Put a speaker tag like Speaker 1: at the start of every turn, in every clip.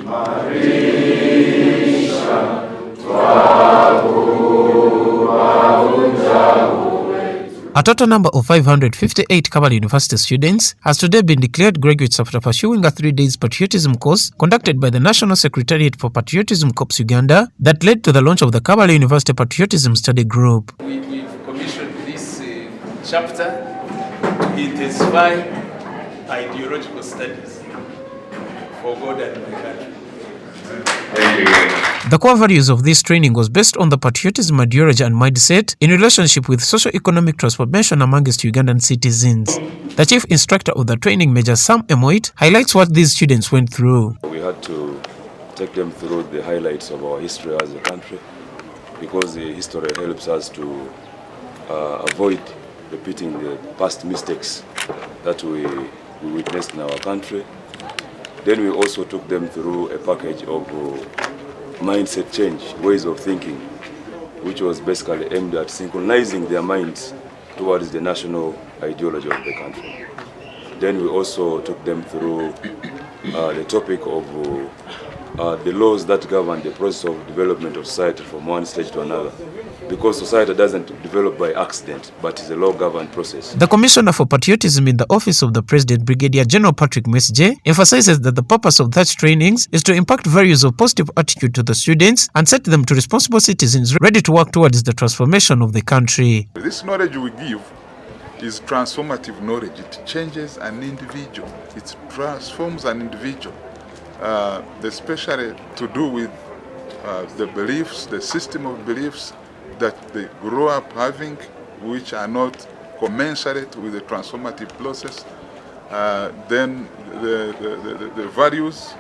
Speaker 1: A total number of 558 Kabale University students has today been declared graduates after pursuing a 3-day patriotism course conducted by the National Secretariat for Patriotism Corps Uganda that led to the launch of the Kabale University Patriotism Study Group.
Speaker 2: We've commissioned this chapter to intensify ideological studies for God and Uganda.
Speaker 1: The core values of this training was based on the patriotism ideology and mindset in relationship with socio-economic transformation amongst Ugandan citizens. The chief instructor of the training, Major Sam Emoit, highlights what these students went through.
Speaker 3: We had to take them through the highlights of our history as a country, because the history helps us to avoid repeating the past mistakes that we witnessed in our country. Then we also took them through a package of mindset change, ways of thinking, which was basically aimed at synchronizing their minds towards the national ideology of the country. Then we also took them through the topic of the laws that govern the process of development of society from one stage to another, because society doesn't develop by accident, but it's a law-governed process.
Speaker 1: The Commissioner for Patriotism in the Office of the President, Brigadier General Patrick Mesje, emphasizes that the purpose of such trainings is to impact values of positive attitude to the students and set them to responsible citizens ready to work towards the transformation of the country.
Speaker 4: This knowledge we give is transformative knowledge. It changes an individual. It transforms an individual, especially to do with the beliefs, the system of beliefs that they grow up having, which are not commensurate with the transformative process. Then the values,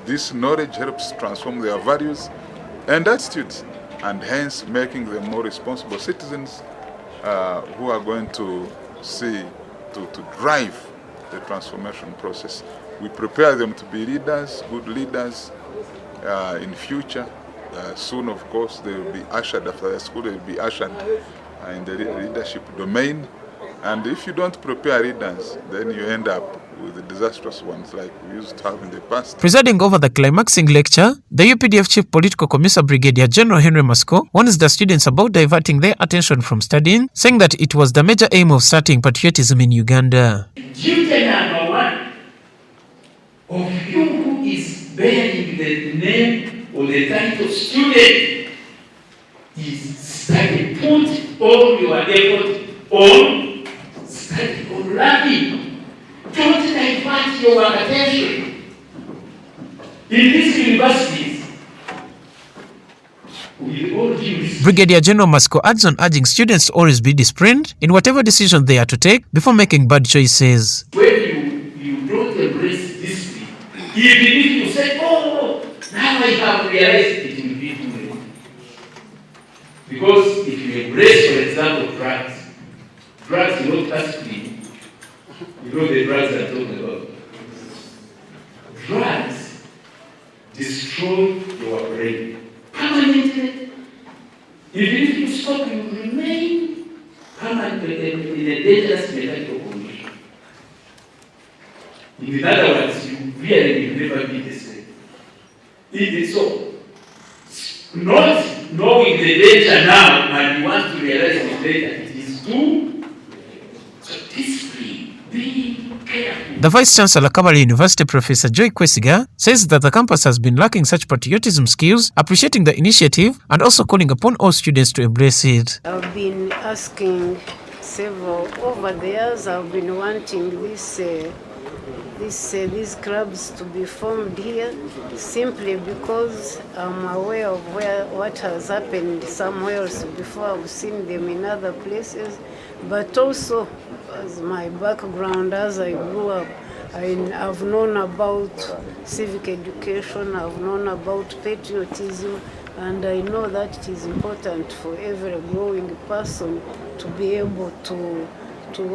Speaker 4: this knowledge helps transform their values and attitudes, and hence making them more responsible citizens who are going to to drive the transformation process. We prepare them to be leaders, good leaders in future. Soon, of course, they will be ushered after the school. They will be ushered in the leadership domain. And if you don't prepare leaders, then you end up with the disastrous ones like we used to have in the past.
Speaker 1: Presiding over the climaxing lecture, the UPDF Chief Political Commissar Brigadier General Henry Masco warns the students about diverting their attention from studying, saying that it was the major aim of starting patriotism in Uganda.
Speaker 5: Duty number one of you who is bearing the name or the title student is study. Put all your effort on study, on learning. Don't divert your attention. In these universities, with all due respect,
Speaker 1: Brigadier General Masco adds on urging students to always be disciplined in whatever decision they are to take before making bad choices.
Speaker 5: when you don't embrace discipline, even if you say, oh, now I have realized, it will be too late. Because if you embrace, for example, drugs will not touch me. You know the drugs I'm talking about. Drugs destroy your brain permanently. Even if you stop, you remain permanently in a dangerous mechanical condition. In other words, you really will never be the same. It is so. Not knowing the danger now and you want to realize it later, it is too. So discipline, be careful.
Speaker 1: The Vice Chancellor, Kabale University, Professor Joy Kwesiga, says that the campus has been lacking such patriotism skills, appreciating the initiative and also calling upon all students to embrace it.
Speaker 6: I've been asking several over the years. I've been wanting these clubs to be formed here, simply because I'm aware of what has happened somewhere else before. I've seen them in other places, but also as my background as I grew up, I've known about civic education, I've known about patriotism, and I know that it is important for every growing person to be able to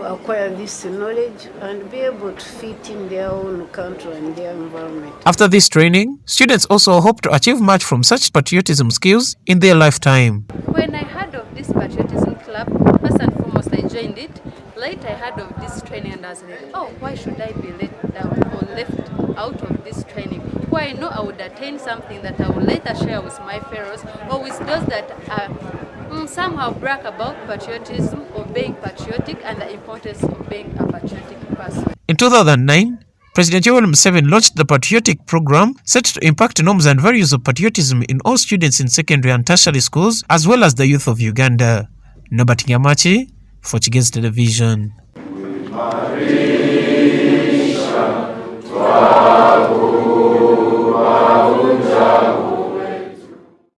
Speaker 6: acquire this knowledge and be able to fit in their own country and their environment.
Speaker 1: After this training, students also hope to achieve much from such patriotism skills in their lifetime.
Speaker 7: When I heard of this patriotism club, first and foremost I joined it Later I heard of this training and I was like, oh, why should I be let down or left out of this training? Why I know I would attain something that I will later share with my fellows or with those that are somehow brag about patriotism or being patriotic and the importance of being a patriotic person.
Speaker 1: In 2009, President Yoweri Museveni launched the Patriotic program set to impact norms and values of patriotism in all students in secondary and tertiary schools as well as the youth of Uganda. Norbert Nyamachi for Kigezi Television.
Speaker 8: Twabu